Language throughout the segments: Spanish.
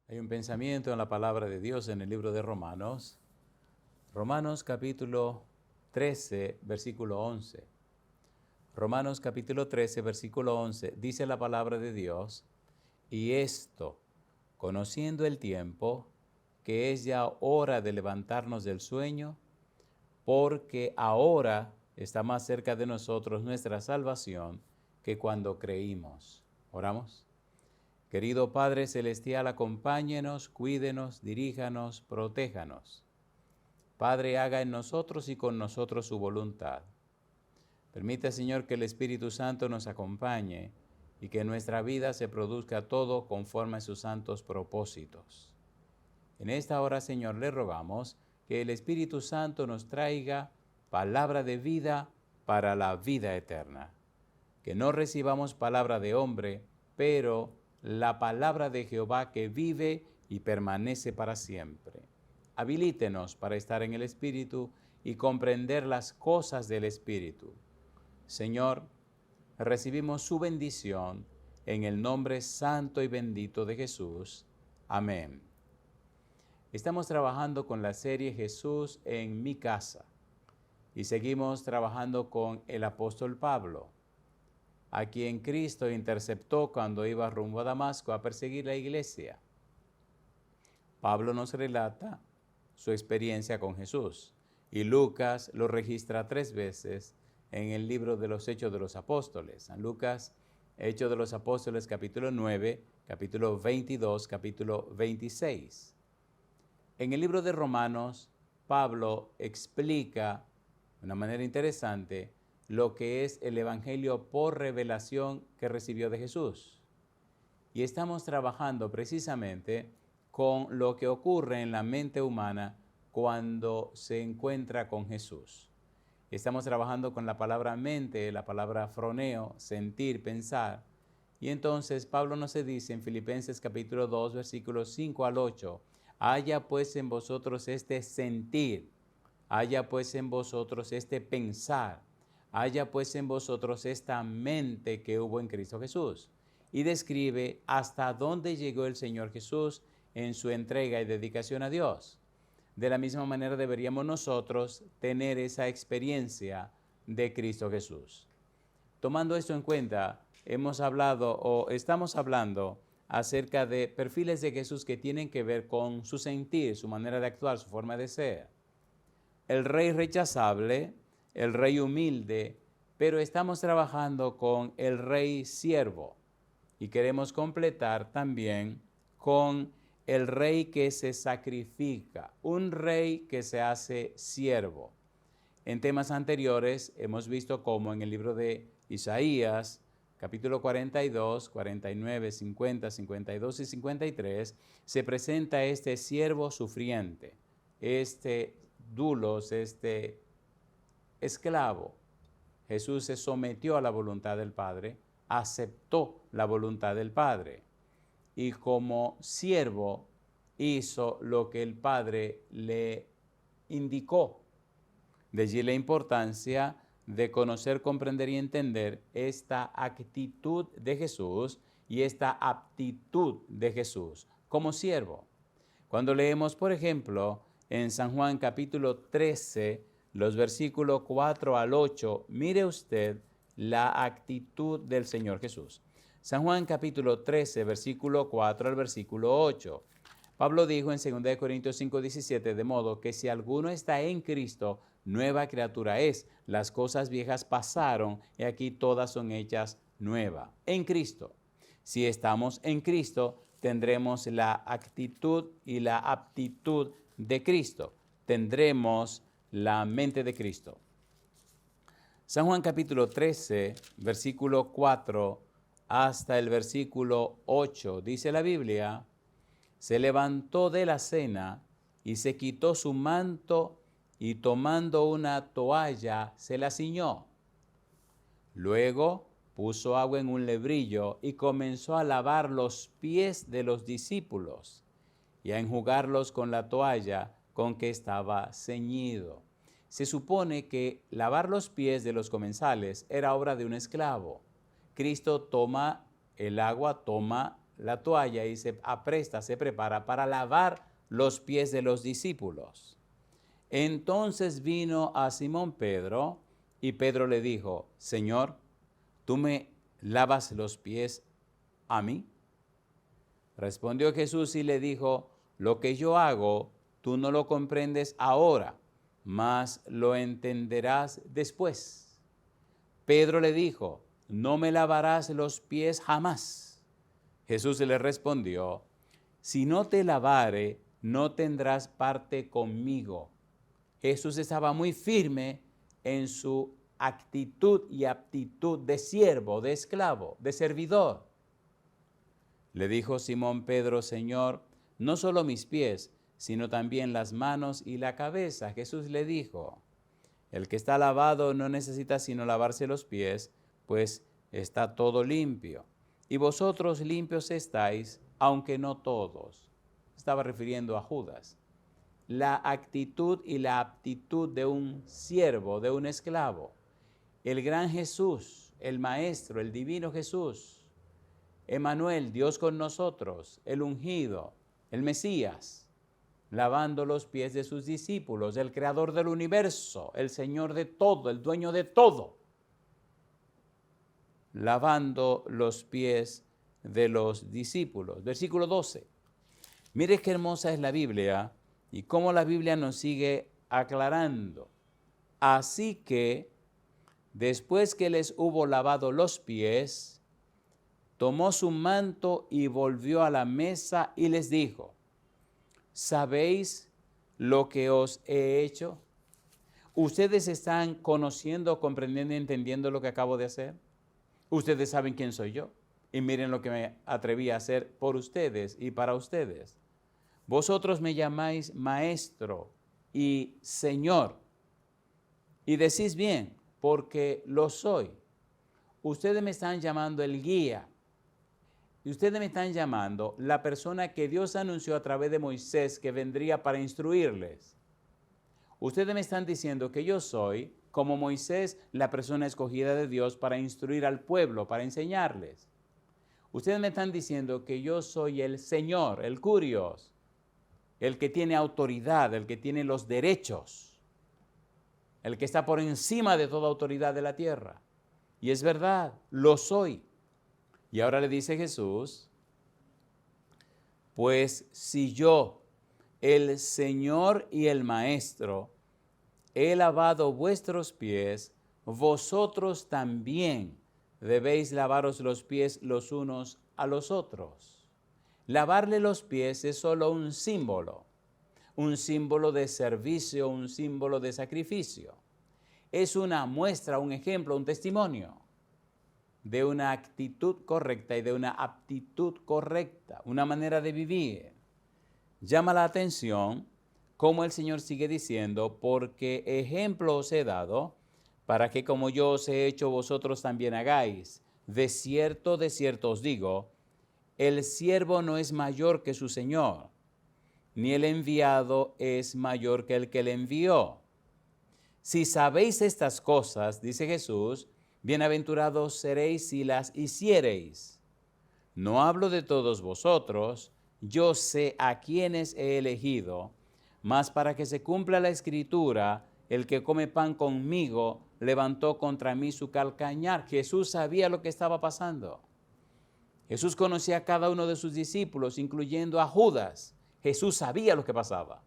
Hay un pensamiento en la palabra de Dios en el libro de Romanos. Romanos capítulo 13, versículo 11. Romanos capítulo 13, versículo 11, dice la palabra de Dios: y esto, conociendo el tiempo, que es ya hora de levantarnos del sueño, porque ahora está más cerca de nosotros nuestra salvación que cuando creímos. ¿Oramos? Querido Padre Celestial, acompáñenos, cuídenos, diríjanos, protéjanos. Padre, haga en nosotros y con nosotros su voluntad. Permita, Señor, que el Espíritu Santo nos acompañe y que en nuestra vida se produzca todo conforme a sus santos propósitos. En esta hora, Señor, le rogamos que el Espíritu Santo nos traiga palabra de vida para la vida eterna. Que no recibamos palabra de hombre, pero la palabra de Jehová que vive y permanece para siempre. Habilítenos para estar en el Espíritu y comprender las cosas del Espíritu. Señor, recibimos su bendición en el nombre santo y bendito de Jesús. Amén. Estamos trabajando con la serie Jesús en mi casa y seguimos trabajando con el apóstol Pablo, a quien Cristo interceptó cuando iba rumbo a Damasco a perseguir la iglesia. Pablo nos relata su experiencia con Jesús y Lucas lo registra 3 veces en el libro de los Hechos de los Apóstoles. San Lucas, Hechos de los Apóstoles, capítulo 9, capítulo 22, capítulo 26. En el libro de Romanos, Pablo explica de una manera interesante lo que es el Evangelio por revelación que recibió de Jesús. Y estamos trabajando precisamente con lo que ocurre en la mente humana cuando se encuentra con Jesús. Estamos trabajando con la palabra mente, la palabra froneo, sentir, pensar. Y entonces Pablo nos dice en Filipenses capítulo 2, versículos 5 al 8, haya pues en vosotros este sentir, haya pues en vosotros este pensar, haya pues en vosotros esta mente que hubo en Cristo Jesús. Y describe hasta dónde llegó el Señor Jesús en su entrega y dedicación a Dios. De la misma manera deberíamos nosotros tener esa experiencia de Cristo Jesús. Tomando esto en cuenta, hemos hablado o estamos hablando acerca de perfiles de Jesús que tienen que ver con su sentir, su manera de actuar, su forma de ser. El rey rechazable, el rey humilde, pero estamos trabajando con el rey siervo y queremos completar también con el rey que se sacrifica, un rey que se hace siervo. En temas anteriores hemos visto cómo en el libro de Isaías, capítulo 42, 49, 50, 52 y 53, se presenta este siervo sufriente, este dulos, este esclavo. Jesús se sometió a la voluntad del Padre, aceptó la voluntad del Padre y como siervo hizo lo que el Padre le indicó. De allí la importancia de conocer, comprender y entender esta actitud de Jesús y esta aptitud de Jesús como siervo. Cuando leemos, por ejemplo, en San Juan capítulo 13, los versículos 4 al 8, mire usted la actitud del Señor Jesús. San Juan capítulo 13, versículo 4 al versículo 8. Pablo dijo en 2 Corintios 5, 17, de modo que si alguno está en Cristo, nueva criatura es. Las cosas viejas pasaron y aquí todas son hechas nuevas. En Cristo. Si estamos en Cristo, tendremos la actitud y la aptitud de Cristo. Tendremos la mente de Cristo. San Juan capítulo 13, versículo 4 hasta el versículo 8, dice la Biblia: se levantó de la cena y se quitó su manto y tomando una toalla se la ciñó. Luego puso agua en un lebrillo y comenzó a lavar los pies de los discípulos y a enjugarlos con la toalla con que estaba ceñido. Se supone que lavar los pies de los comensales era obra de un esclavo. Cristo toma el agua, toma la toalla y se apresta, se prepara para lavar los pies de los discípulos. Entonces vino a Simón Pedro y Pedro le dijo, Señor, ¿tú me lavas los pies a mí? Respondió Jesús y le dijo, lo que yo hago, tú no lo comprendes ahora, mas lo entenderás después. Pedro le dijo, no me lavarás los pies jamás. Jesús le respondió, si no te lavare, no tendrás parte conmigo. Jesús estaba muy firme en su actitud y aptitud de siervo, de esclavo, de servidor. Le dijo Simón Pedro, Señor, no solo mis pies, sino también las manos y la cabeza. Jesús le dijo, el que está lavado no necesita sino lavarse los pies, pues está todo limpio. Y vosotros limpios estáis, aunque no todos. Estaba refiriendo a Judas. La actitud y la aptitud de un siervo, de un esclavo. El gran Jesús, el Maestro, el divino Jesús, Emmanuel, Dios con nosotros, el ungido, el Mesías, lavando los pies de sus discípulos, el creador del universo, el Señor de todo, el dueño de todo, lavando los pies de los discípulos. Versículo 12. Mire qué hermosa es la Biblia y cómo la Biblia nos sigue aclarando. Así que, después que les hubo lavado los pies, tomó su manto y volvió a la mesa y les dijo, ¿sabéis lo que os he hecho? ¿Ustedes están conociendo, comprendiendo y entendiendo lo que acabo de hacer? Ustedes saben quién soy yo. Y miren lo que me atreví a hacer por ustedes y para ustedes. Vosotros me llamáis maestro y señor. Y decís bien, porque lo soy. Ustedes me están llamando el guía. Y ustedes me están llamando la persona que Dios anunció a través de Moisés que vendría para instruirles. Ustedes me están diciendo que yo soy, como Moisés, la persona escogida de Dios para instruir al pueblo, para enseñarles. Ustedes me están diciendo que yo soy el Señor, el Curios, el que tiene autoridad, el que tiene los derechos, el que está por encima de toda autoridad de la tierra. Y es verdad, lo soy. Y ahora le dice Jesús, pues si yo, el Señor y el Maestro, he lavado vuestros pies, vosotros también debéis lavaros los pies los unos a los otros. Lavarle los pies es solo un símbolo de servicio, un símbolo de sacrificio. Es una muestra, un ejemplo, un testimonio de una actitud correcta y de una aptitud correcta, una manera de vivir. Llama la atención cómo el Señor sigue diciendo, porque ejemplo os he dado, para que como yo os he hecho vosotros también hagáis. De cierto os digo, el siervo no es mayor que su Señor, ni el enviado es mayor que el que le envió. Si sabéis estas cosas, dice Jesús, bienaventurados seréis si las hiciereis. No hablo de todos vosotros, yo sé a quienes he elegido, mas para que se cumpla la escritura, el que come pan conmigo levantó contra mí su calcañar. Jesús sabía lo que estaba pasando. Jesús conocía a cada uno de sus discípulos, incluyendo a Judas. Jesús sabía lo que pasaba.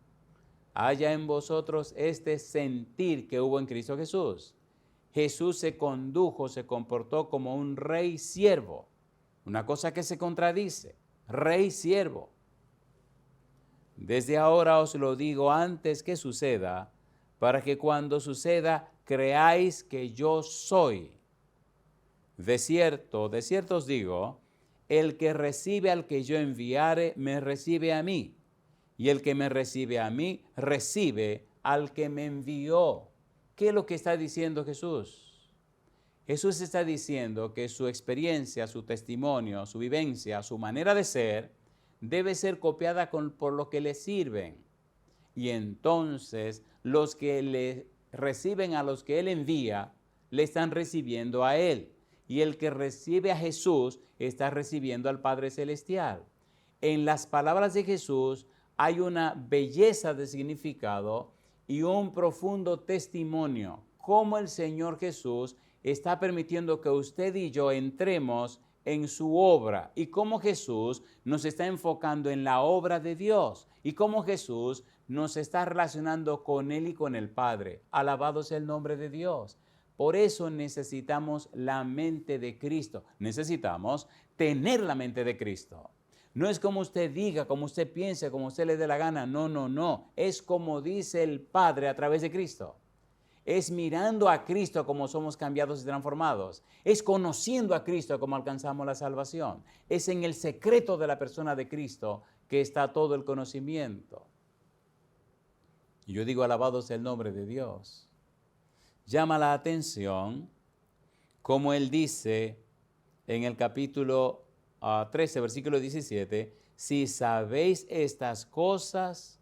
Haya en vosotros este sentir que hubo en Cristo Jesús. Jesús se condujo, se comportó como un rey siervo. Una cosa que se contradice, rey siervo. Desde ahora os lo digo antes que suceda, para que cuando suceda creáis que yo soy. De cierto os digo, el que recibe al que yo enviare, me recibe a mí, y el que me recibe a mí, recibe al que me envió. ¿Qué es lo que está diciendo Jesús? Jesús está diciendo que su experiencia, su testimonio, su vivencia, su manera de ser, debe ser copiada por lo que le sirven. Y entonces los que le reciben a los que Él envía, le están recibiendo a Él. y el que recibe a Jesús está recibiendo al Padre Celestial. En las palabras de Jesús hay una belleza de significado y un profundo testimonio, cómo el Señor Jesús está permitiendo que usted y yo entremos en su obra y cómo Jesús nos está enfocando en la obra de Dios y cómo Jesús nos está relacionando con Él y con el Padre. Alabado sea el nombre de Dios. Por eso necesitamos la mente de Cristo. Necesitamos tener la mente de Cristo. No es como usted diga, como usted piense, como usted le dé la gana. No, no, no. Es como dice el Padre a través de Cristo. Es mirando a Cristo como somos cambiados y transformados. Es conociendo a Cristo como alcanzamos la salvación. Es en el secreto de la persona de Cristo que está todo el conocimiento. Y yo digo, alabado sea el nombre de Dios. Llama la atención, como él dice en el capítulo 13, versículo 17, si sabéis estas cosas,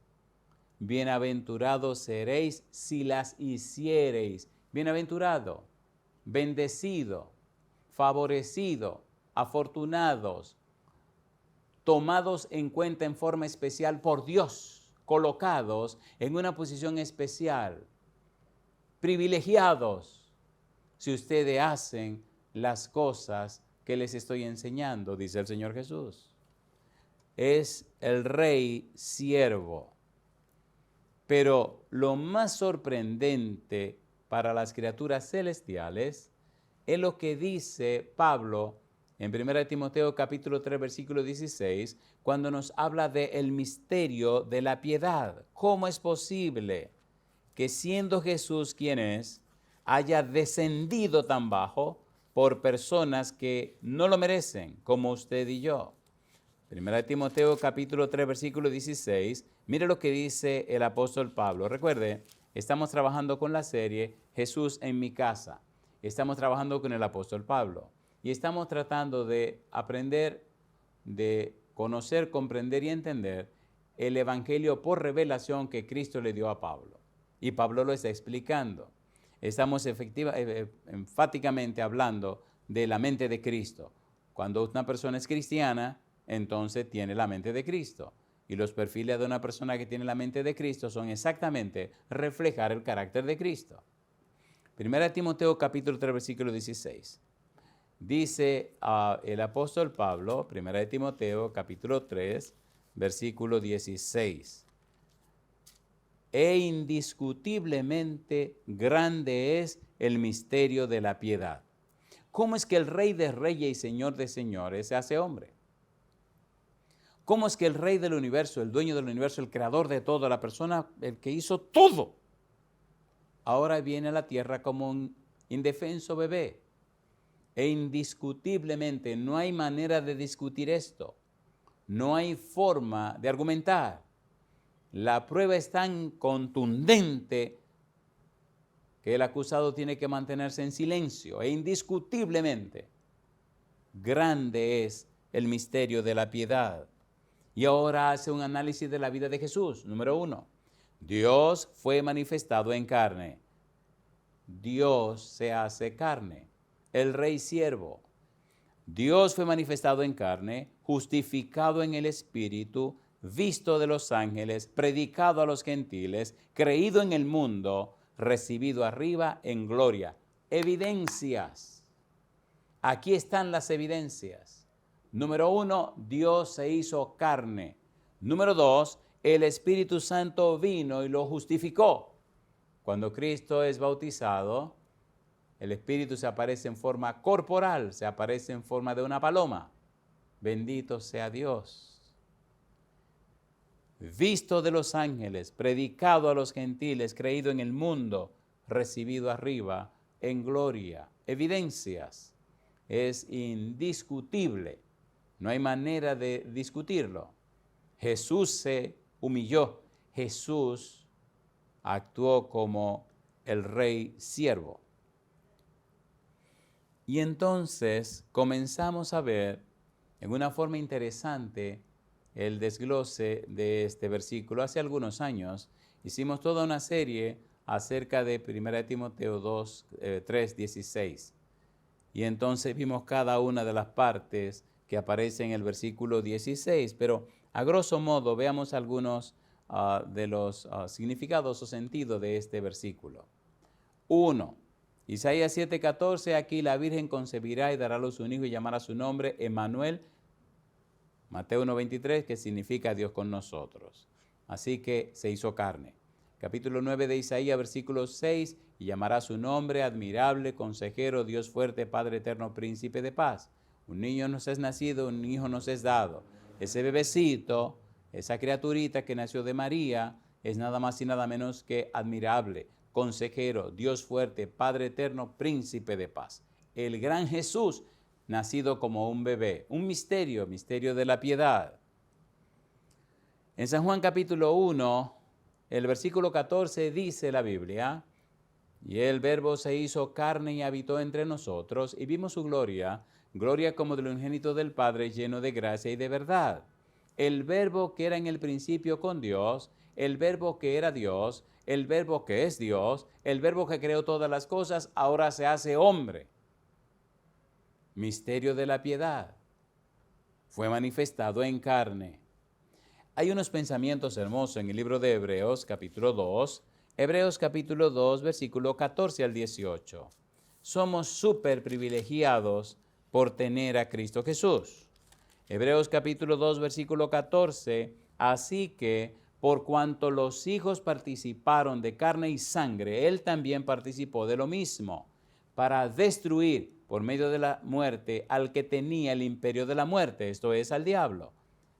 bienaventurados seréis si las hiciereis. Bienaventurado, bendecido, favorecido, afortunados, tomados en cuenta en forma especial por Dios, colocados en una posición especial, privilegiados, si ustedes hacen las cosas que les estoy enseñando, dice el Señor Jesús. Es el Rey siervo. Pero lo más sorprendente para las criaturas celestiales es lo que dice Pablo en 1 Timoteo capítulo 3, versículo 16, cuando nos habla del misterio de la piedad. ¿Cómo es posible que siendo Jesús quien es, haya descendido tan bajo por personas que no lo merecen, como usted y yo? 1 Timoteo capítulo 3, versículo 16, mire lo que dice el apóstol Pablo. Recuerde, estamos trabajando con la serie Jesús en mi casa. Estamos trabajando con el apóstol Pablo y estamos tratando de aprender, de conocer, comprender y entender el evangelio por revelación que Cristo le dio a Pablo. Y Pablo lo está explicando. Estamos enfáticamente hablando de la mente de Cristo. Cuando una persona es cristiana, entonces tiene la mente de Cristo. Y los perfiles de una persona que tiene la mente de Cristo son exactamente reflejar el carácter de Cristo. 1 Timoteo capítulo 3, versículo 16. Dice el apóstol Pablo, 1 Timoteo capítulo 3, versículo 16. E indiscutiblemente grande es el misterio de la piedad. ¿Cómo es que el Rey de Reyes y Señor de Señores se hace hombre? ¿Cómo es que el Rey del universo, el dueño del universo, el creador de todo, la persona, el que hizo todo, ahora viene a la tierra como un indefenso bebé? E indiscutiblemente no hay manera de discutir esto. No hay forma de argumentar. La prueba es tan contundente que el acusado tiene que mantenerse en silencio. E indiscutiblemente grande es el misterio de la piedad. Y ahora hace un análisis de la vida de Jesús. Número 1, Dios fue manifestado en carne. Dios se hace carne. El Rey siervo. Dios fue manifestado en carne, justificado en el Espíritu, visto de los ángeles, predicado a los gentiles, creído en el mundo, recibido arriba en gloria. Evidencias. Aquí están las evidencias. Número 1, Dios se hizo carne. Número 2, el Espíritu Santo vino y lo justificó. Cuando Cristo es bautizado, el Espíritu se aparece en forma corporal, se aparece en forma de una paloma. Bendito sea Dios. Visto de los ángeles, predicado a los gentiles, creído en el mundo, recibido arriba en gloria. Evidencias. Es indiscutible. No hay manera de discutirlo. Jesús se humilló. Jesús actuó como el Rey siervo. Y entonces comenzamos a ver en una forma interesante el desglose de este versículo. Hace algunos años hicimos toda una serie acerca de 1 Timoteo 3, 16. Y entonces vimos cada una de las partes que aparecen en el versículo 16, pero a grosso modo veamos algunos de los significados o sentidos de este versículo. 1. Isaías 7:14, aquí la Virgen concebirá y dará a luz un hijo y llamará su nombre Emmanuel. Mateo 1:23, que significa Dios con nosotros. Así que se hizo carne. Capítulo 9 de Isaías, versículo 6, y llamará su nombre admirable, consejero, Dios fuerte, Padre eterno, príncipe de paz. Un niño nos es nacido, un hijo nos es dado. Ese bebecito, esa criaturita que nació de María, es nada más y nada menos que admirable, consejero, Dios fuerte, Padre eterno, príncipe de paz. El gran Jesús, nacido como un bebé, un misterio de la piedad. En San Juan capítulo 1, el versículo 14 dice la Biblia, y el Verbo se hizo carne y habitó entre nosotros, y vimos su gloria, gloria como del unigénito del Padre, lleno de gracia y de verdad. El Verbo que era en el principio con Dios, el Verbo que era Dios, el Verbo que es Dios, el Verbo que creó todas las cosas, ahora se hace hombre. Misterio de la piedad. Fue manifestado en carne. Hay unos pensamientos hermosos en el libro de Hebreos, capítulo 2, versículo 14 al 18. Somos súper privilegiados por tener a Cristo Jesús. Hebreos capítulo 2, versículo 14, así que por cuanto los hijos participaron de carne y sangre, Él también participó de lo mismo, para destruir por medio de la muerte al que tenía el imperio de la muerte, esto es, al diablo.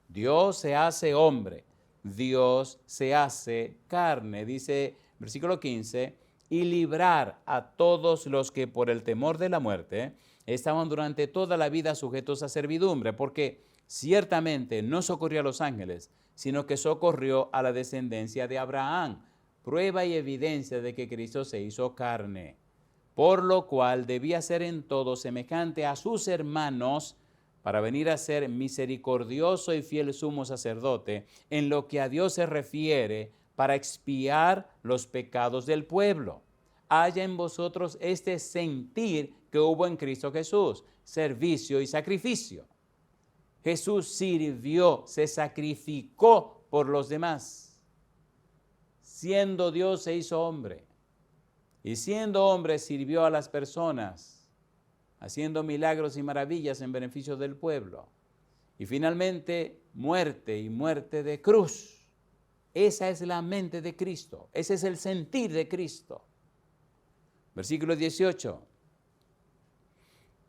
Dios se hace hombre, Dios se hace carne, dice versículo 15, y librar a todos los que por el temor de la muerte estaban durante toda la vida sujetos a servidumbre, porque ciertamente no socorrió a los ángeles, sino que socorrió a la descendencia de Abraham, prueba y evidencia de que Cristo se hizo carne, por lo cual debía ser en todo semejante a sus hermanos, para venir a ser misericordioso y fiel sumo sacerdote, en lo que a Dios se refiere, para expiar los pecados del pueblo. Haya en vosotros este sentir que hubo en Cristo Jesús, servicio y sacrificio. Jesús sirvió, se sacrificó por los demás. Siendo Dios se hizo hombre. Y siendo hombre sirvió a las personas, haciendo milagros y maravillas en beneficio del pueblo. Y finalmente, muerte y muerte de cruz. Esa es la mente de Cristo. Ese es el sentir de Cristo. Versículo 18.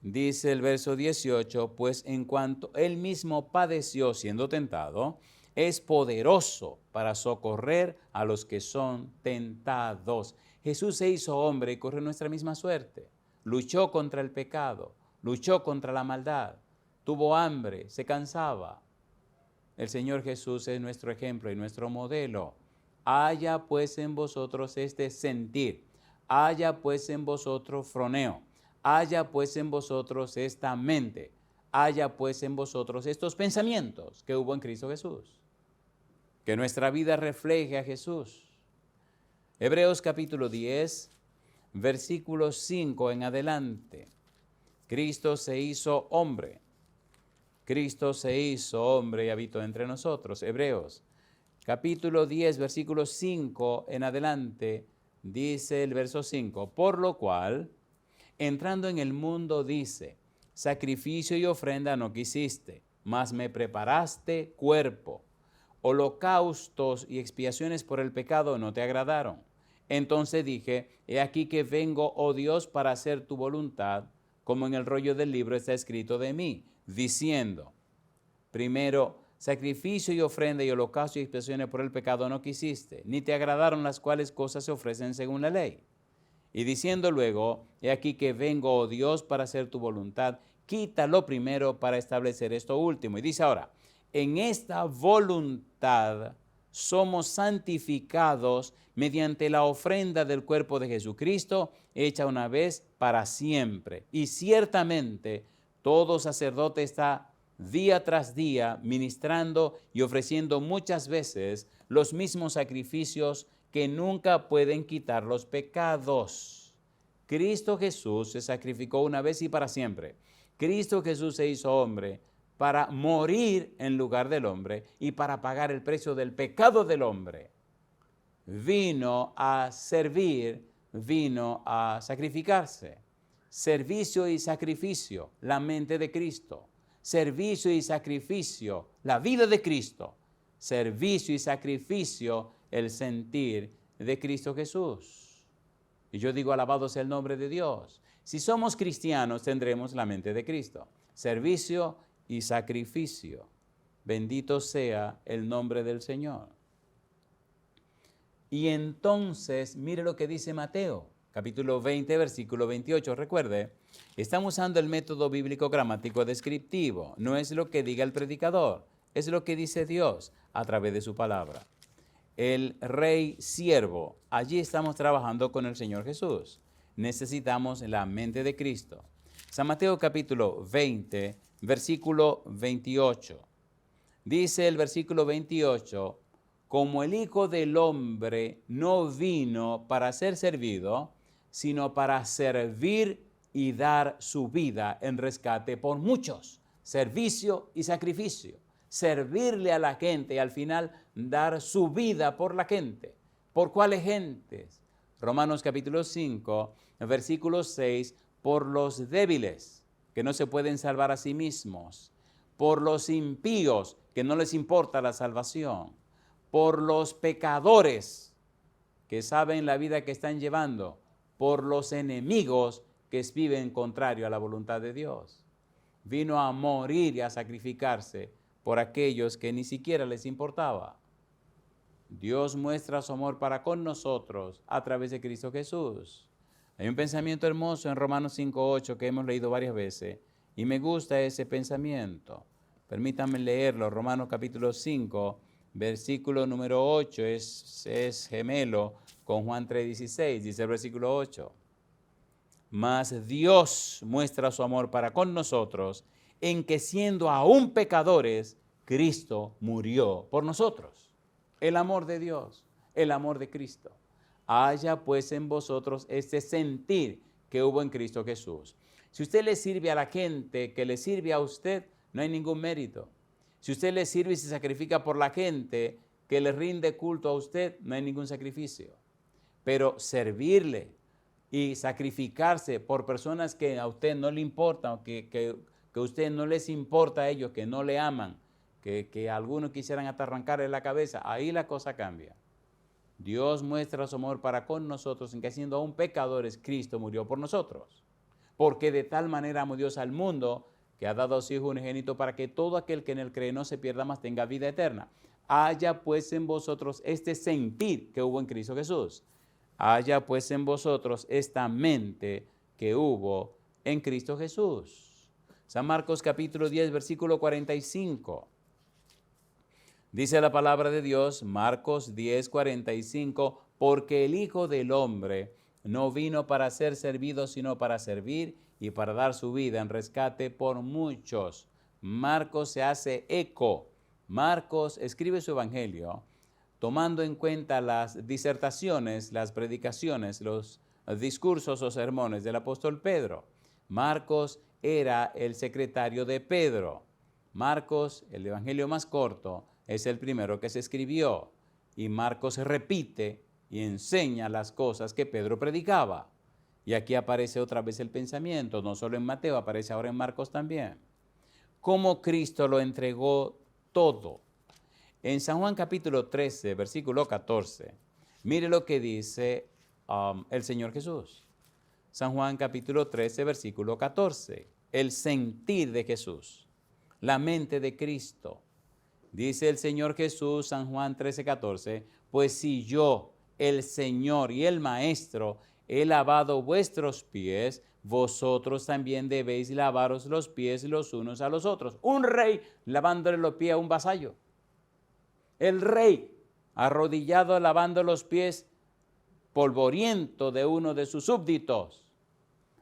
Dice el verso 18, pues en cuanto Él mismo padeció siendo tentado, es poderoso para socorrer a los que son tentados. Jesús se hizo hombre y corrió nuestra misma suerte. Luchó contra el pecado, luchó contra la maldad, tuvo hambre, se cansaba. El Señor Jesús es nuestro ejemplo y nuestro modelo. Haya pues en vosotros este sentir, haya pues en vosotros froneo, haya pues en vosotros esta mente, haya pues en vosotros estos pensamientos que hubo en Cristo Jesús. Que nuestra vida refleje a Jesús. Hebreos capítulo 10, versículo 5 en adelante. Cristo se hizo hombre. Cristo se hizo hombre y habitó entre nosotros. Hebreos capítulo 10, versículo 5 en adelante, dice el verso 5, por lo cual, entrando en el mundo, dice, sacrificio y ofrenda no quisiste, mas me preparaste cuerpo. Holocaustos y expiaciones por el pecado no te agradaron. Entonces dije, he aquí que vengo, oh Dios, para hacer tu voluntad, como en el rollo del libro está escrito de mí, diciendo, primero, sacrificio y ofrenda y holocausto y expiaciones por el pecado no quisiste, ni te agradaron las cuales cosas se ofrecen según la ley. Y diciendo luego, he aquí que vengo, oh Dios, para hacer tu voluntad, quítalo primero para establecer esto último. Y dice ahora, en esta voluntad somos santificados mediante la ofrenda del cuerpo de Jesucristo, hecha una vez para siempre. Y ciertamente todo sacerdote está día tras día ministrando y ofreciendo muchas veces los mismos sacrificios que nunca pueden quitar los pecados. Cristo Jesús se sacrificó una vez y para siempre. Cristo Jesús se hizo hombre para morir en lugar del hombre y para pagar el precio del pecado del hombre. Vino a servir, vino a sacrificarse. Servicio y sacrificio, la mente de Cristo. Servicio y sacrificio, la vida de Cristo. Servicio y sacrificio, el sentir de Cristo Jesús. Y yo digo, alabado sea el nombre de Dios. Si somos cristianos, tendremos la mente de Cristo. Servicio y sacrificio. Bendito sea el nombre del Señor. Y entonces, mire lo que dice Mateo, capítulo 20, versículo 28. Recuerde, estamos usando el método bíblico gramático descriptivo. No es lo que diga el predicador, es lo que dice Dios a través de su palabra. El rey siervo, allí estamos trabajando con el Señor Jesús. Necesitamos la mente de Cristo. San Mateo capítulo 20, versículo 28. Dice el versículo 28, como el Hijo del Hombre no vino para ser servido, sino para servir y dar su vida en rescate por muchos. Servicio y sacrificio. Servirle a la gente y al final dar su vida por la gente. ¿Por cuáles gentes? Romanos capítulo 5, versículo 6, por los débiles, que no se pueden salvar a sí mismos, por los impíos, que no les importa la salvación, por los pecadores, que saben la vida que están llevando, por los enemigos que viven contrario a la voluntad de Dios. Vino a morir y a sacrificarse por aquellos que ni siquiera les importaba. Dios muestra su amor para con nosotros a través de Cristo Jesús. Hay un pensamiento hermoso en Romanos 5:8 que hemos leído varias veces y me gusta ese pensamiento. Permítanme leerlo. Romanos capítulo 5, versículo número 8 es gemelo con Juan 3:16, dice el versículo 8. Mas Dios muestra su amor para con nosotros en que siendo aún pecadores, Cristo murió por nosotros. El amor de Dios, el amor de Cristo. Haya pues en vosotros este sentir que hubo en Cristo Jesús. Si usted le sirve a la gente que le sirve a usted, no hay ningún mérito. Si usted le sirve y se sacrifica por la gente que le rinde culto a usted, no hay ningún sacrificio. Pero servirle y sacrificarse por personas que a usted no le importan, o que a usted no les importa a ellos, que no le aman, que algunos quisieran hasta arrancarle la cabeza, ahí la cosa cambia. Dios muestra su amor para con nosotros en que siendo aún pecadores, Cristo murió por nosotros. Porque de tal manera amó Dios al mundo que ha dado a su Hijo unigénito para que todo aquel que en él cree no se pierda, mas tenga vida eterna. Haya pues en vosotros este sentir que hubo en Cristo Jesús. Haya pues en vosotros esta mente que hubo en Cristo Jesús. San Marcos capítulo 10, versículo 45. Dice la palabra de Dios, Marcos 10, 45, porque el Hijo del Hombre no vino para ser servido, sino para servir y para dar su vida en rescate por muchos. Marcos se hace eco. Marcos escribe su evangelio tomando en cuenta las disertaciones, las predicaciones, los discursos o sermones del apóstol Pedro. Marcos era el secretario de Pedro. Marcos, el evangelio más corto, es el primero que se escribió. Y Marcos repite y enseña las cosas que Pedro predicaba. Y aquí aparece otra vez el pensamiento, no solo en Mateo, aparece ahora en Marcos también. Cómo Cristo lo entregó todo. En San Juan capítulo 13, versículo 14, mire lo que dice el Señor Jesús. San Juan capítulo 13, versículo 14, el sentir de Jesús, la mente de Cristo. Dice el Señor Jesús, San Juan 13, 14, pues si yo, el Señor y el Maestro, he lavado vuestros pies, vosotros también debéis lavaros los pies los unos a los otros. Un rey lavándole los pies a un vasallo. El rey arrodillado lavando los pies polvoriento de uno de sus súbditos.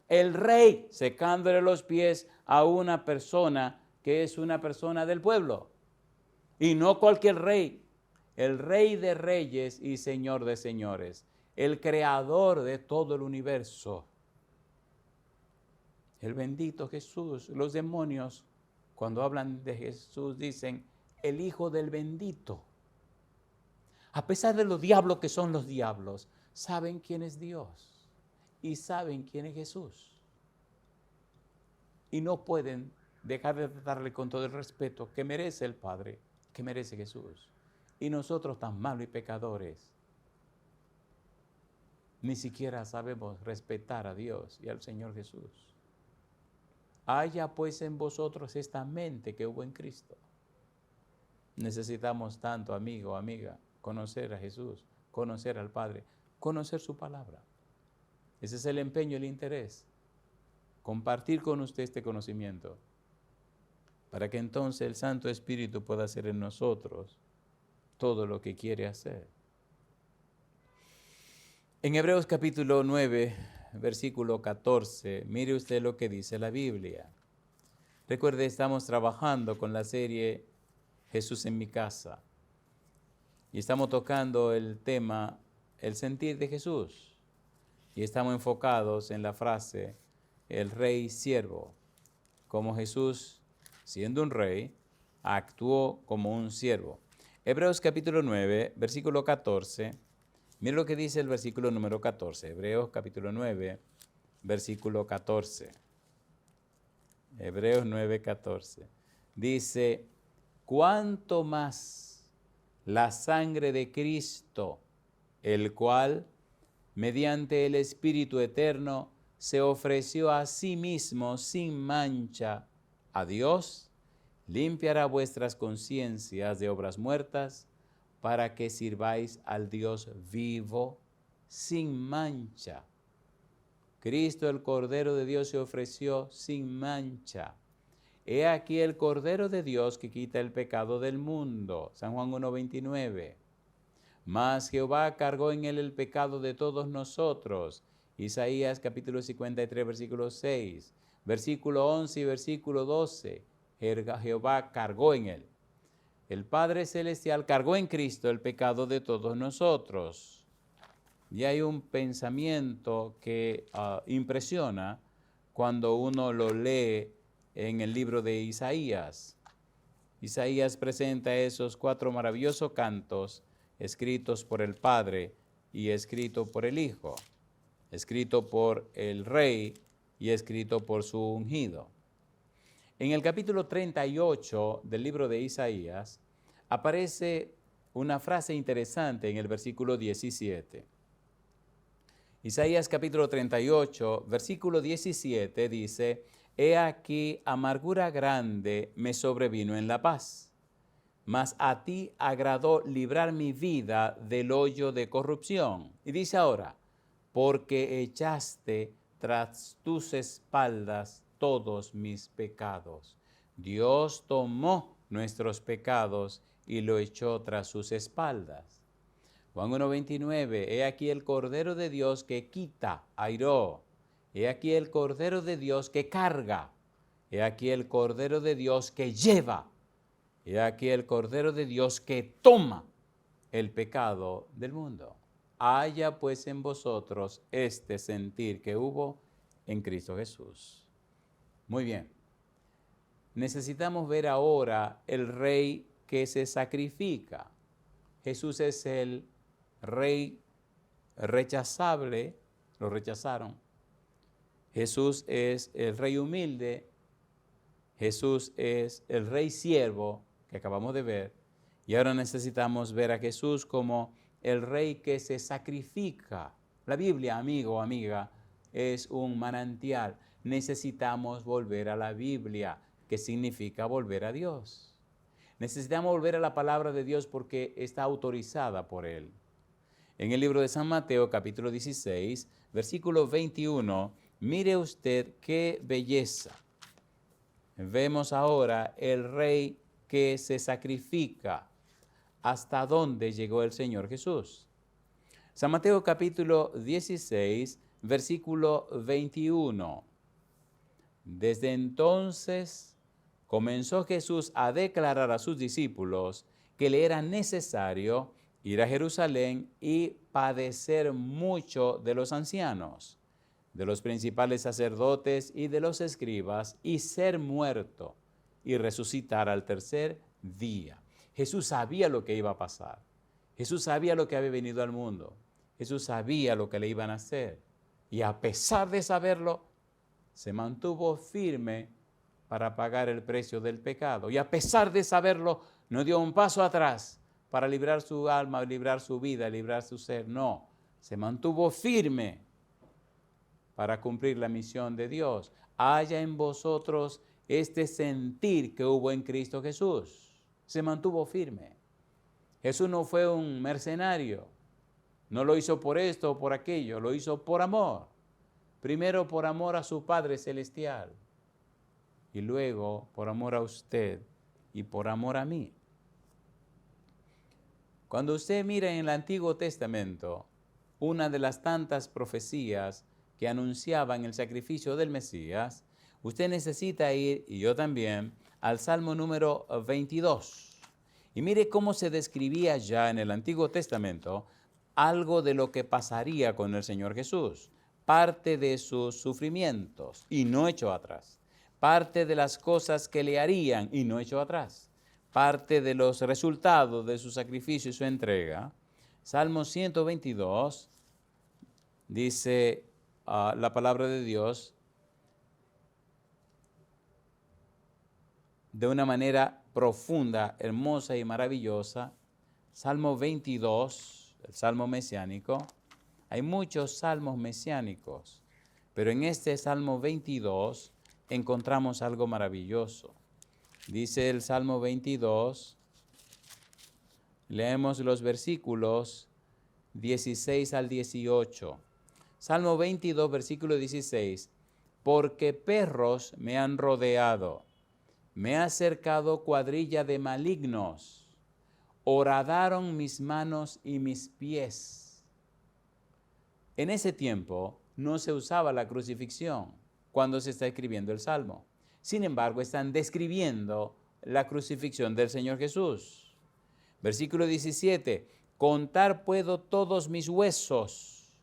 El rey secándole los pies a una persona que es una persona del pueblo. Y no cualquier rey, el Rey de reyes y Señor de señores, el creador de todo el universo. El bendito Jesús. Los demonios, cuando hablan de Jesús, dicen, el Hijo del bendito. A pesar de los diablos que son los diablos, saben quién es Dios y saben quién es Jesús. Y no pueden dejar de tratarle con todo el respeto que merece el Padre, que merece Jesús. Y nosotros tan malos y pecadores, ni siquiera sabemos respetar a Dios y al Señor Jesús. Haya pues en vosotros esta mente que hubo en Cristo. Necesitamos tanto, amigo o amiga, conocer a Jesús, conocer al Padre, conocer su palabra. Ese es el empeño, el interés. Compartir con usted este conocimiento para que entonces el Santo Espíritu pueda hacer en nosotros todo lo que quiere hacer. En Hebreos capítulo 9, versículo 14, mire usted lo que dice la Biblia. Recuerde, estamos trabajando con la serie Jesús en mi casa. Y estamos tocando el tema, el sentir de Jesús. Y estamos enfocados en la frase, el rey siervo. Como Jesús, siendo un rey, actuó como un siervo. Hebreos capítulo 9, versículo 14. Mire lo que dice el versículo número 14. Hebreos capítulo 9, versículo 14. Hebreos 9, 14. Dice, ¿cuánto más la sangre de Cristo, el cual, mediante el Espíritu Eterno, se ofreció a sí mismo sin mancha a Dios, limpiará vuestras conciencias de obras muertas para que sirváis al Dios vivo sin mancha? Cristo, el Cordero de Dios, se ofreció sin mancha. He aquí el Cordero de Dios que quita el pecado del mundo. San Juan 1:29. Mas Jehová cargó en él el pecado de todos nosotros. Isaías capítulo 53, versículo 6. Versículo 11 y versículo 12. Jehová cargó en él. El Padre Celestial cargó en Cristo el pecado de todos nosotros. Y hay un pensamiento que impresiona cuando uno lo lee en el libro de Isaías. Isaías presenta esos 4 maravillosos cantos escritos por el Padre y escrito por el Hijo, escrito por el Rey y escrito por su ungido. En el capítulo 38 del libro de Isaías aparece una frase interesante en el versículo 17. Isaías capítulo 38, versículo 17 dice, he aquí amargura grande me sobrevino en la paz, mas a ti agradó librar mi vida del hoyo de corrupción. Y dice ahora, porque echaste tras tus espaldas todos mis pecados. Dios tomó nuestros pecados y lo echó tras sus espaldas. Juan 1:29, he aquí el Cordero de Dios que quita, airó. He aquí el Cordero de Dios que carga. He aquí el Cordero de Dios que lleva. He aquí el Cordero de Dios que toma el pecado del mundo. Haya pues en vosotros este sentir que hubo en Cristo Jesús. Muy bien. Necesitamos ver ahora el Rey que se sacrifica. Jesús es el Rey rechazable, lo rechazaron. Jesús es el Rey humilde. Jesús es el Rey siervo que acabamos de ver. Y ahora necesitamos ver a Jesús como el Rey que se sacrifica. La Biblia, amigo o amiga, es un manantial. Necesitamos volver a la Biblia, que significa volver a Dios. Necesitamos volver a la palabra de Dios porque está autorizada por Él. En el libro de San Mateo, capítulo 16, versículo 21, mire usted qué belleza. Vemos ahora el Rey que se sacrifica. ¿Hasta dónde llegó el Señor Jesús? San Mateo, capítulo 16, versículo 21. Desde entonces comenzó Jesús a declarar a sus discípulos que le era necesario ir a Jerusalén y padecer mucho de los ancianos, de los principales sacerdotes y de los escribas, y ser muerto y resucitar al tercer día. Jesús sabía lo que iba a pasar. Jesús sabía lo que había venido al mundo. Jesús sabía lo que le iban a hacer. Y a pesar de saberlo, se mantuvo firme para pagar el precio del pecado. Y a pesar de saberlo, no dio un paso atrás para librar su alma, librar su vida, librar su ser. No, se mantuvo firme para cumplir la misión de Dios. Haya en vosotros este sentir que hubo en Cristo Jesús. Se mantuvo firme. Jesús no fue un mercenario. No lo hizo por esto o por aquello, lo hizo por amor. Primero por amor a su Padre Celestial y luego por amor a usted y por amor a mí. Cuando usted mira en el Antiguo Testamento, una de las tantas profecías que anunciaban el sacrificio del Mesías, usted necesita ir, y yo también, al Salmo número 22. Y mire cómo se describía ya en el Antiguo Testamento algo de lo que pasaría con el Señor Jesús, parte de sus sufrimientos y no echó atrás, parte de las cosas que le harían y no echó atrás, parte de los resultados de su sacrificio y su entrega. Salmo 122 dice la palabra de Dios de una manera profunda, hermosa y maravillosa. Salmo 22, el Salmo mesiánico. Hay muchos salmos mesiánicos, pero en este Salmo 22 encontramos algo maravilloso. Dice el Salmo 22, leemos los versículos 16 al 18. Salmo 22, versículo 16. Porque perros me han rodeado, me ha cercado cuadrilla de malignos, horadaron mis manos y mis pies. En ese tiempo no se usaba la crucifixión cuando se está escribiendo el Salmo. Sin embargo, están describiendo la crucifixión del Señor Jesús. Versículo 17, contar puedo todos mis huesos.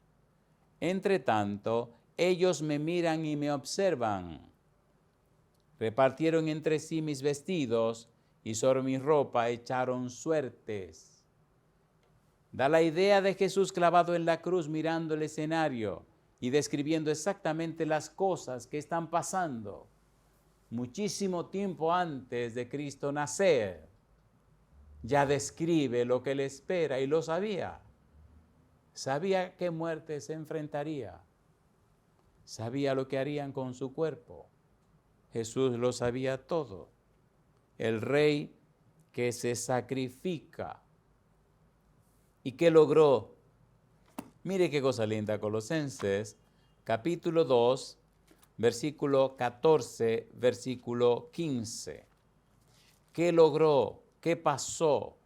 Entre tanto, ellos me miran y me observan. Repartieron entre sí mis vestidos y sobre mi ropa echaron suertes. Da la idea de Jesús clavado en la cruz mirando el escenario y describiendo exactamente las cosas que están pasando muchísimo tiempo antes de Cristo nacer. Ya describe lo que le espera y lo sabía. Sabía qué muerte se enfrentaría. Sabía lo que harían con su cuerpo. Jesús lo sabía todo. El rey que se sacrifica. ¿Y qué logró? Mire qué cosa linda, Colosenses, capítulo 2, versículo 14, versículo 15. ¿Qué logró? ¿Qué pasó?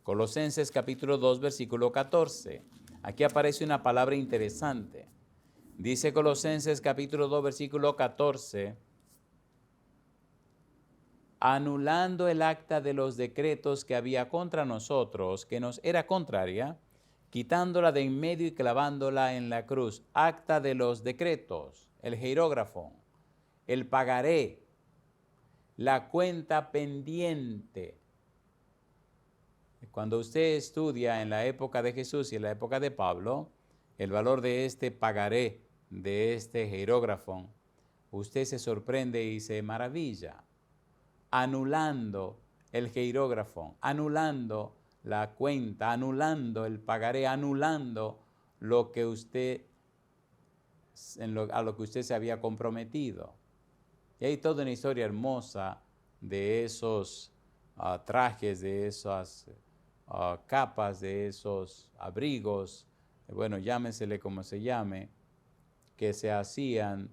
Colosenses capítulo 2, versículo 14. Aquí aparece una palabra interesante. Dice Colosenses capítulo 2, versículo 14, anulando el acta de los decretos que había contra nosotros, que nos era contraria, quitándola de en medio y clavándola en la cruz. Acta de los decretos, el jerógrafo, el pagaré, la cuenta pendiente. Cuando usted estudia en la época de Jesús y en la época de Pablo, el valor de este pagaré, de este jerógrafo, usted se sorprende y se maravilla. Anulando el jerógrafo, anulando la cuenta, anulando el pagaré, anulando lo que usted, a lo que usted se había comprometido. Y hay toda una historia hermosa de esos trajes, de esas capas, de esos abrigos, bueno, llámesele como se llame, que se hacían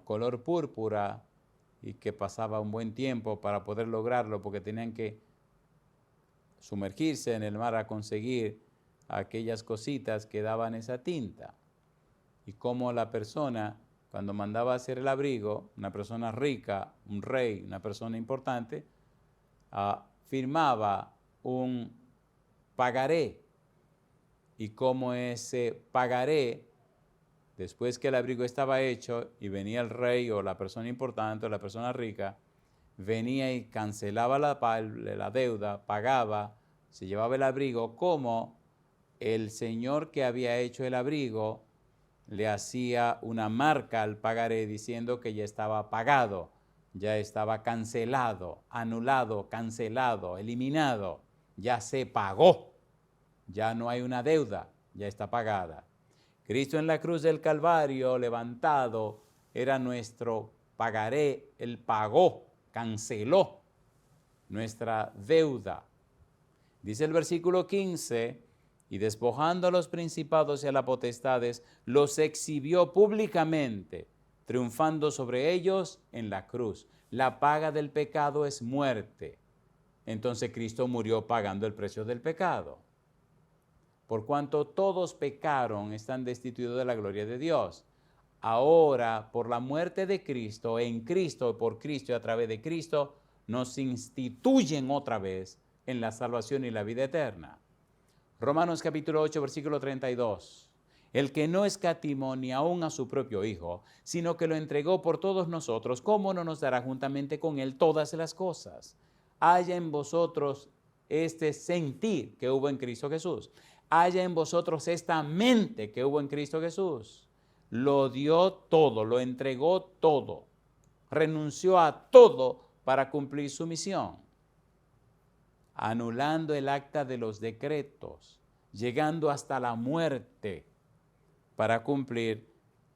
color púrpura, y que pasaba un buen tiempo para poder lograrlo porque tenían que sumergirse en el mar a conseguir aquellas cositas que daban esa tinta. Y como la persona, cuando mandaba a hacer el abrigo, una persona rica, un rey, una persona importante, firmaba un pagaré. Y como ese pagaré Después que el abrigo estaba hecho y venía el rey o la persona importante o la persona rica, venía y cancelaba la deuda, pagaba, se llevaba el abrigo, como el señor que había hecho el abrigo le hacía una marca al pagaré diciendo que ya estaba pagado, ya estaba cancelado, anulado, cancelado, eliminado, ya se pagó, ya no hay una deuda, ya está pagada. Cristo en la cruz del Calvario, levantado, era nuestro pagaré, Él pagó, canceló nuestra deuda. Dice el versículo 15, y despojando a los principados y a las potestades, los exhibió públicamente, triunfando sobre ellos en la cruz. La paga del pecado es muerte. Entonces Cristo murió pagando el precio del pecado. Por cuanto todos pecaron, están destituidos de la gloria de Dios. Ahora, por la muerte de Cristo, en Cristo, por Cristo y a través de Cristo, nos instituyen otra vez en la salvación y la vida eterna. Romanos capítulo 8, versículo 32. El que no escatimó ni aun a su propio Hijo, sino que lo entregó por todos nosotros, ¿cómo no nos dará juntamente con Él todas las cosas? Haya en vosotros este sentir que hubo en Cristo Jesús. Haya en vosotros esta mente que hubo en Cristo Jesús. Lo dio todo, lo entregó todo. Renunció a todo para cumplir su misión. Anulando el acta de los decretos, llegando hasta la muerte para cumplir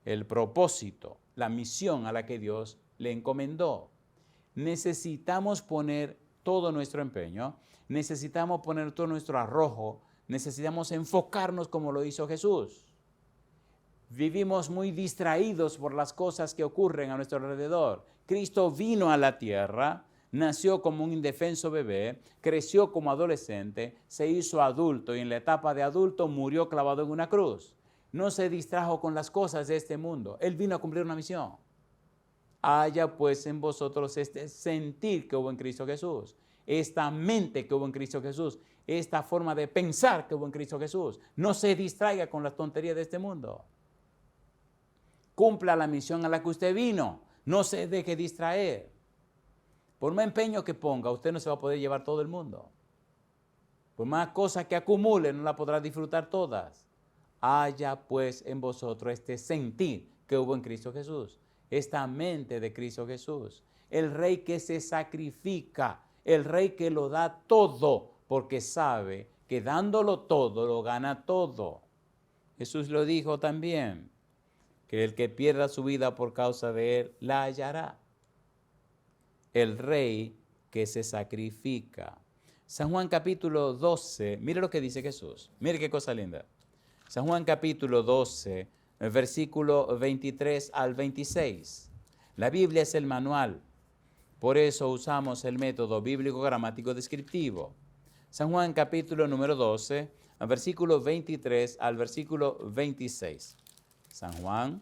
el propósito, la misión a la que Dios le encomendó. Necesitamos poner todo nuestro empeño, necesitamos poner todo nuestro arrojo, necesitamos enfocarnos como lo hizo Jesús. Vivimos muy distraídos por las cosas que ocurren a nuestro alrededor. Cristo vino a la tierra, nació como un indefenso bebé, creció como adolescente, se hizo adulto y en la etapa de adulto murió clavado en una cruz. No se distrajo con las cosas de este mundo. Él vino a cumplir una misión. Haya pues en vosotros este sentir que hubo en Cristo Jesús, esta mente que hubo en Cristo Jesús, esta forma de pensar que hubo en Cristo Jesús. No se distraiga con las tonterías de este mundo. Cumpla la misión a la que usted vino. No se deje distraer. Por más empeño que ponga, usted no se va a poder llevar todo el mundo. Por más cosas que acumule, no la podrá disfrutar todas. Haya pues en vosotros este sentir que hubo en Cristo Jesús, esta mente de Cristo Jesús, el Rey que se sacrifica, el Rey que lo da todo, porque sabe que dándolo todo, lo gana todo. Jesús lo dijo también, que el que pierda su vida por causa de Él, la hallará. El Rey que se sacrifica. San Juan capítulo 12, mire lo que dice Jesús, mire qué cosa linda. San Juan capítulo 12, versículo 23 al 26. La Biblia es el manual, por eso usamos el método bíblico gramático descriptivo. San Juan capítulo número 12, versículo 23 al versículo 26. San Juan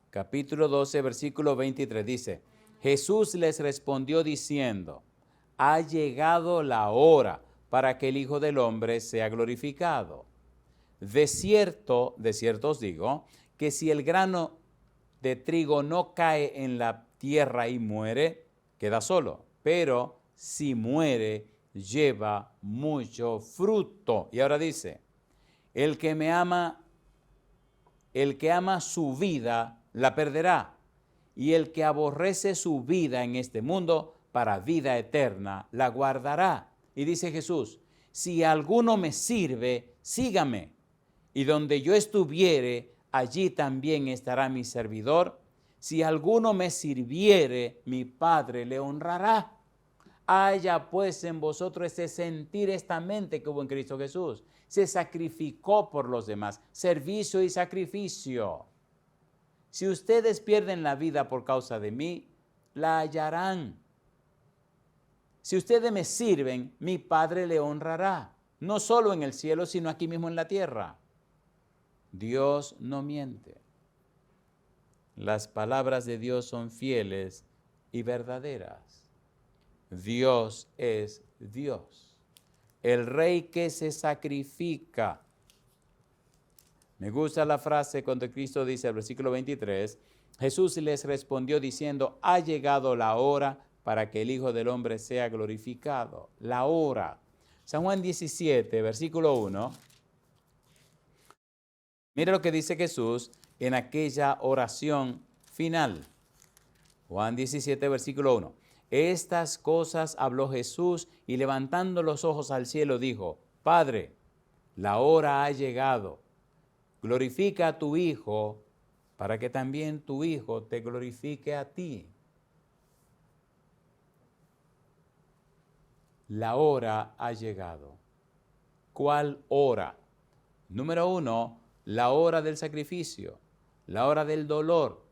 capítulo 12, versículo 23 dice, Jesús les respondió diciendo, ha llegado la hora para que el Hijo del Hombre sea glorificado. De cierto os digo, que si el grano de trigo no cae en la tierra y muere, queda solo. Pero si muere, lleva mucho fruto. Y ahora dice, el que ama su vida, la perderá. Y el que aborrece su vida en este mundo, para vida eterna, la guardará. Y dice Jesús, si alguno me sirve, sígame. Y donde yo estuviere, allí también estará mi servidor. Si alguno me sirviere, mi Padre le honrará. Haya pues en vosotros ese sentir, esta mente que hubo en Cristo Jesús. Se sacrificó por los demás, servicio y sacrificio. Si ustedes pierden la vida por causa de mí, la hallarán. Si ustedes me sirven, mi Padre le honrará, no solo en el cielo, sino aquí mismo en la tierra. Dios no miente. Las palabras de Dios son fieles y verdaderas. Dios es Dios. El Rey que se sacrifica. Me gusta la frase cuando Cristo dice el versículo 23, Jesús les respondió diciendo, ha llegado la hora para que el Hijo del Hombre sea glorificado. La hora. San Juan 17, versículo 1. Mira lo que dice Jesús en aquella oración final. Juan 17, versículo 1. Estas cosas habló Jesús y levantando los ojos al cielo dijo, Padre, la hora ha llegado. Glorifica a tu Hijo para que también tu Hijo te glorifique a ti. La hora ha llegado. ¿Cuál hora? Número 1, la hora del sacrificio, la hora del dolor,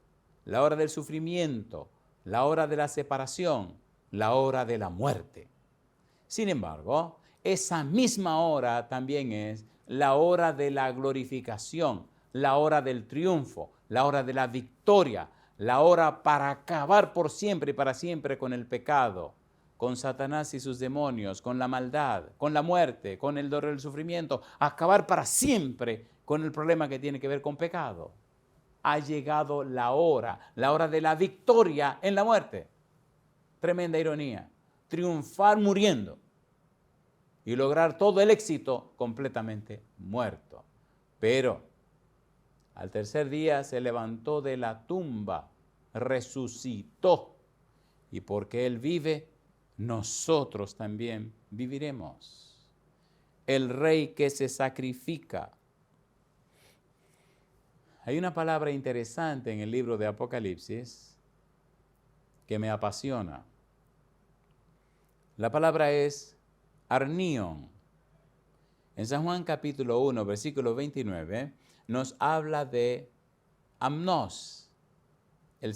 la hora del sufrimiento, la hora de la separación, la hora de la muerte. Sin embargo, esa misma hora también es la hora de la glorificación, la hora del triunfo, la hora de la victoria, la hora para acabar por siempre y para siempre con el pecado, con Satanás y sus demonios, con la maldad, con la muerte, con el dolor y el sufrimiento, acabar para siempre con el problema que tiene que ver con pecado. Ha llegado la hora de la victoria en la muerte. Tremenda ironía. Triunfar muriendo y lograr todo el éxito completamente muerto. Pero al tercer día se levantó de la tumba, resucitó, y porque Él vive, nosotros también viviremos. El Rey que se sacrifica. Hay una palabra interesante en el libro de Apocalipsis que me apasiona. La palabra es arnion. En San Juan capítulo 1, versículo 29, nos habla de amnos, el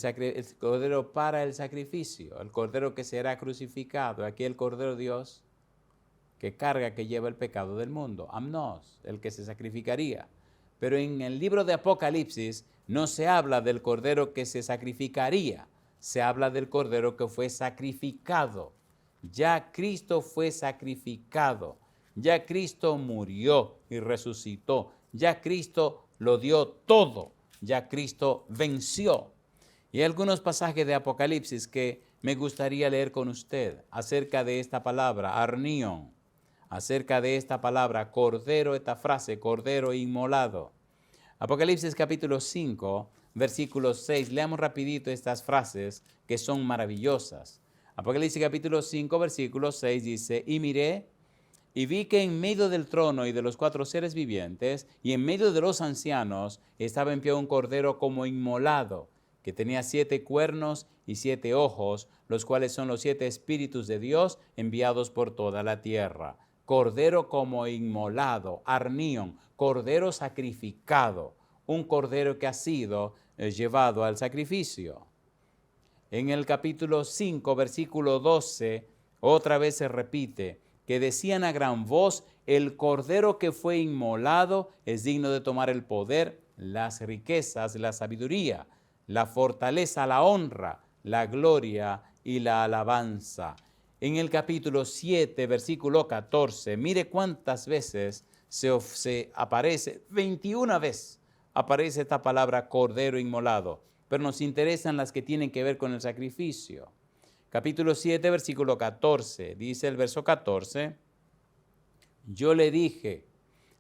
cordero para el sacrificio, el cordero que será crucificado, aquí el cordero de Dios que carga, que lleva el pecado del mundo, amnos, el que se sacrificaría. Pero en el libro de Apocalipsis no se habla del cordero que se sacrificaría, se habla del cordero que fue sacrificado. Ya Cristo fue sacrificado, ya Cristo murió y resucitó, ya Cristo lo dio todo, ya Cristo venció. Y hay algunos pasajes de Apocalipsis que me gustaría leer con usted acerca de esta palabra, arnion, acerca de esta palabra, cordero, esta frase, cordero inmolado. Apocalipsis capítulo 5, versículo 6. Leamos rapidito estas frases que son maravillosas. Apocalipsis capítulo 5, versículo 6 dice, y miré, y vi que en medio del trono y de los 4 seres vivientes, y en medio de los ancianos, estaba en pie un cordero como inmolado, que tenía 7 cuernos y 7 ojos, los cuales son los 7 espíritus de Dios enviados por toda la tierra. Cordero como inmolado, arnion, cordero sacrificado, un cordero que ha sido llevado al sacrificio. En el capítulo 5, versículo 12, otra vez se repite, que decían a gran voz, el cordero que fue inmolado es digno de tomar el poder, las riquezas, la sabiduría, la fortaleza, la honra, la gloria y la alabanza. En el capítulo 7, versículo 14, mire cuántas veces se aparece, 21 veces aparece esta palabra cordero inmolado, pero nos interesan las que tienen que ver con el sacrificio. Capítulo 7, versículo 14, dice el verso 14, yo le dije,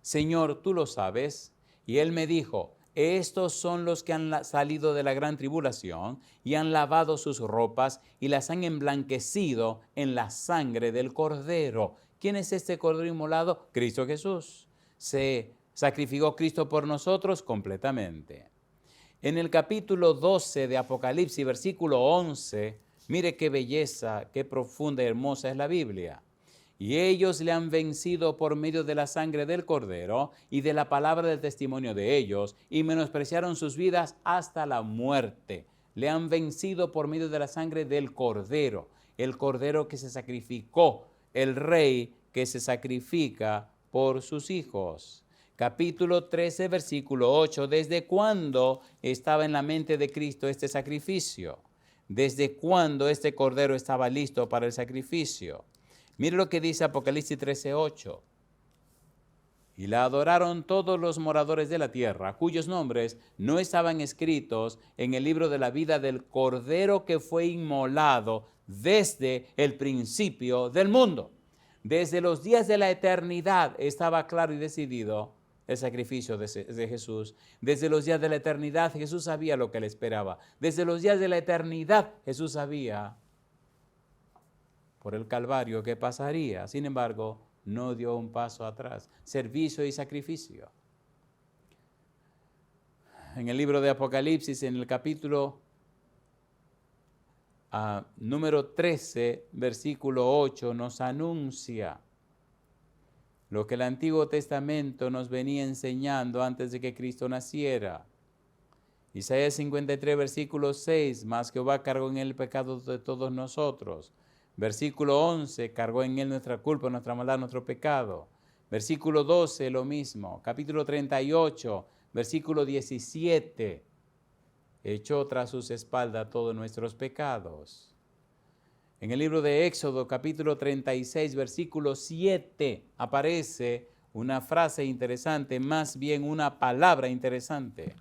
Señor, tú lo sabes, y él me dijo, estos son los que han salido de la gran tribulación y han lavado sus ropas y las han emblanquecido en la sangre del Cordero. ¿Quién es este Cordero inmolado? Cristo Jesús. Se sacrificó Cristo por nosotros completamente. En el capítulo 12 de Apocalipsis, versículo 11, mire qué belleza, qué profunda y hermosa es la Biblia. Y ellos le han vencido por medio de la sangre del Cordero y de la palabra del testimonio de ellos, y menospreciaron sus vidas hasta la muerte. Le han vencido por medio de la sangre del Cordero, el Cordero que se sacrificó, el Rey que se sacrifica por sus hijos. Capítulo 13, versículo 8. ¿Desde cuándo estaba en la mente de Cristo este sacrificio? ¿Desde cuándo este Cordero estaba listo para el sacrificio? Mire lo que dice Apocalipsis 13:8. Y la adoraron todos los moradores de la tierra, cuyos nombres no estaban escritos en el libro de la vida del Cordero que fue inmolado desde el principio del mundo. Desde los días de la eternidad estaba claro y decidido el sacrificio de Jesús. Desde los días de la eternidad Jesús sabía lo que le esperaba. Desde los días de la eternidad Jesús sabía por el Calvario que pasaría. Sin embargo, no dio un paso atrás. Servicio y sacrificio. En el libro de Apocalipsis, en el capítulo número 13, versículo 8, nos anuncia lo que el Antiguo Testamento nos venía enseñando antes de que Cristo naciera. Isaías 53, versículo 6, mas Jehová cargó en él el pecado de todos nosotros. Versículo 11, cargó en él nuestra culpa, nuestra maldad, nuestro pecado. Versículo 12, lo mismo. Capítulo 38, versículo 17, echó tras sus espaldas todos nuestros pecados. En el libro de Éxodo, capítulo 36, versículo 7, aparece una frase interesante, más bien una palabra interesante.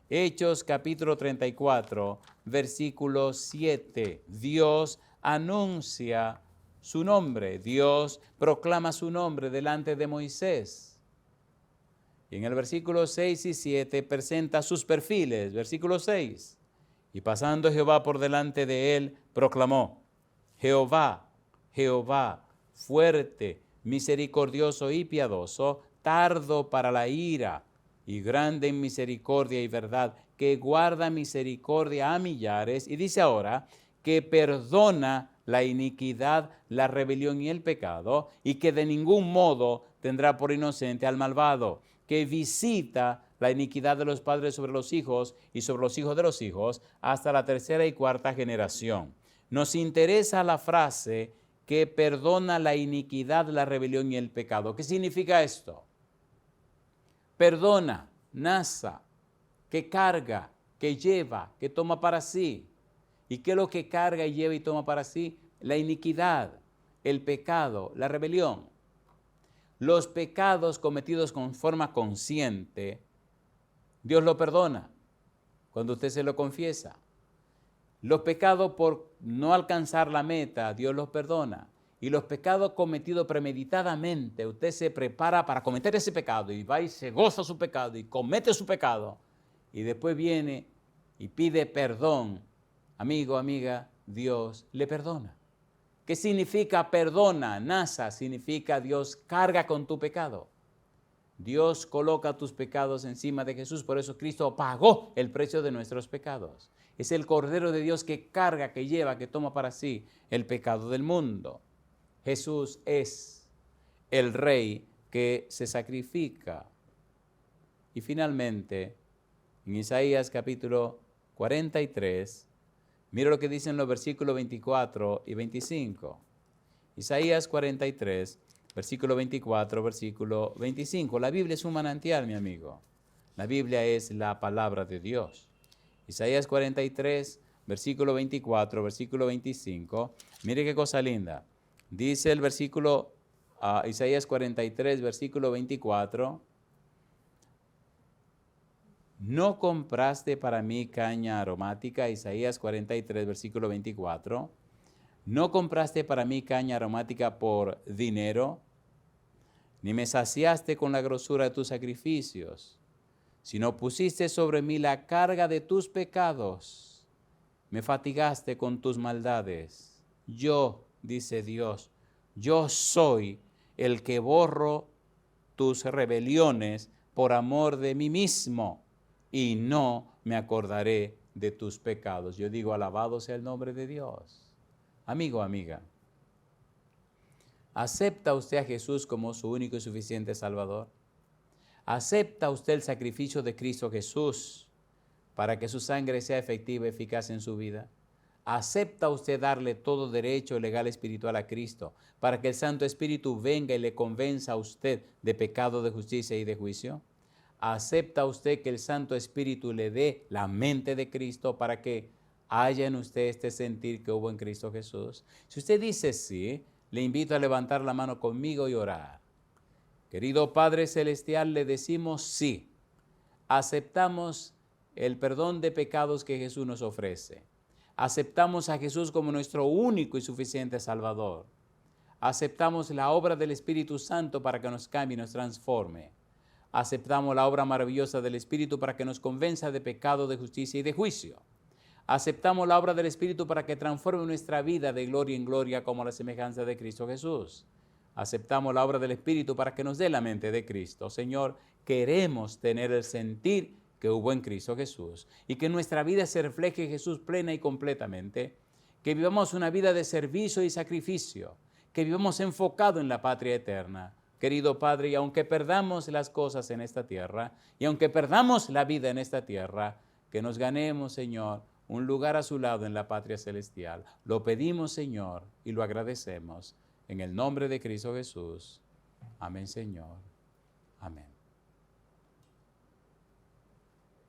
Hechos, capítulo 34, versículo 7. Dios anuncia su nombre. Dios proclama su nombre delante de Moisés. Y en el versículo 6 y 7 presenta sus perfiles. Versículo 6. Y pasando Jehová por delante de él, proclamó: Jehová, Jehová, fuerte, misericordioso y piadoso, tardo para la ira y grande en misericordia y verdad, que guarda misericordia a millares. Y dice ahora que perdona la iniquidad, la rebelión y el pecado, y que de ningún modo tendrá por inocente al malvado, que visita la iniquidad de los padres sobre los hijos y sobre los hijos de los hijos hasta la tercera y cuarta generación. Nos interesa la frase que perdona la iniquidad, la rebelión y el pecado. ¿Qué significa esto? Perdona, nasa, que carga, que lleva, que toma para sí. ¿Y qué es lo que carga y lleva y toma para sí? La iniquidad, el pecado, la rebelión. Los pecados cometidos con forma consciente, Dios lo perdona cuando usted se lo confiesa. Los pecados por no alcanzar la meta, Dios los perdona. Y los pecados cometidos premeditadamente, usted se prepara para cometer ese pecado y va y se goza su pecado y comete su pecado. Y después viene y pide perdón. Amigo, amiga, Dios le perdona. ¿Qué significa perdona? Nasa significa Dios carga con tu pecado. Dios coloca tus pecados encima de Jesús, por eso Cristo pagó el precio de nuestros pecados. Es el Cordero de Dios que carga, que lleva, que toma para sí el pecado del mundo. Jesús es el Rey que se sacrifica. Y finalmente, en Isaías capítulo 43, mira lo que dicen los versículos 24 y 25. Isaías 43, versículo 24, versículo 25. La Biblia es un manantial, mi amigo. La Biblia es la palabra de Dios. Isaías 43, versículo 24, versículo 25. Mire qué cosa linda. Dice el versículo, Isaías 43, versículo 24. ¿No compraste para mí caña aromática? Isaías 43, versículo 24. ¿No compraste para mí caña aromática por dinero? Ni me saciaste con la grosura de tus sacrificios, sino pusiste sobre mí la carga de tus pecados. Me fatigaste con tus maldades. Yo, dice Dios, yo soy el que borro tus rebeliones por amor de mí mismo, y no me acordaré de tus pecados. Yo digo, alabado sea el nombre de Dios. Amigo, amiga, ¿acepta usted a Jesús como su único y suficiente Salvador? ¿Acepta usted el sacrificio de Cristo Jesús para que su sangre sea efectiva y eficaz en su vida? ¿Acepta usted darle todo derecho legal espiritual a Cristo para que el Santo Espíritu venga y le convenza a usted de pecado, de justicia y de juicio? ¿Acepta usted que el Santo Espíritu le dé la mente de Cristo para que haya en usted este sentir que hubo en Cristo Jesús? Si usted dice sí, le invito a levantar la mano conmigo y orar. Querido Padre Celestial, le decimos sí. Aceptamos el perdón de pecados que Jesús nos ofrece. Aceptamos a Jesús como nuestro único y suficiente Salvador. Aceptamos la obra del Espíritu Santo para que nos cambie y nos transforme. Aceptamos la obra maravillosa del Espíritu para que nos convenza de pecado, de justicia y de juicio. Aceptamos la obra del Espíritu para que transforme nuestra vida de gloria en gloria como a la semejanza de Cristo Jesús. Aceptamos la obra del Espíritu para que nos dé la mente de Cristo. Señor, queremos tener el sentir que hubo en Cristo Jesús y que nuestra vida se refleje en Jesús plena y completamente, que vivamos una vida de servicio y sacrificio, que vivamos enfocado en la patria eterna. Querido Padre, y aunque perdamos las cosas en esta tierra, y aunque perdamos la vida en esta tierra, que nos ganemos, Señor, un lugar a su lado en la patria celestial. Lo pedimos, Señor, y lo agradecemos. En el nombre de Cristo Jesús. Amén, Señor. Amén.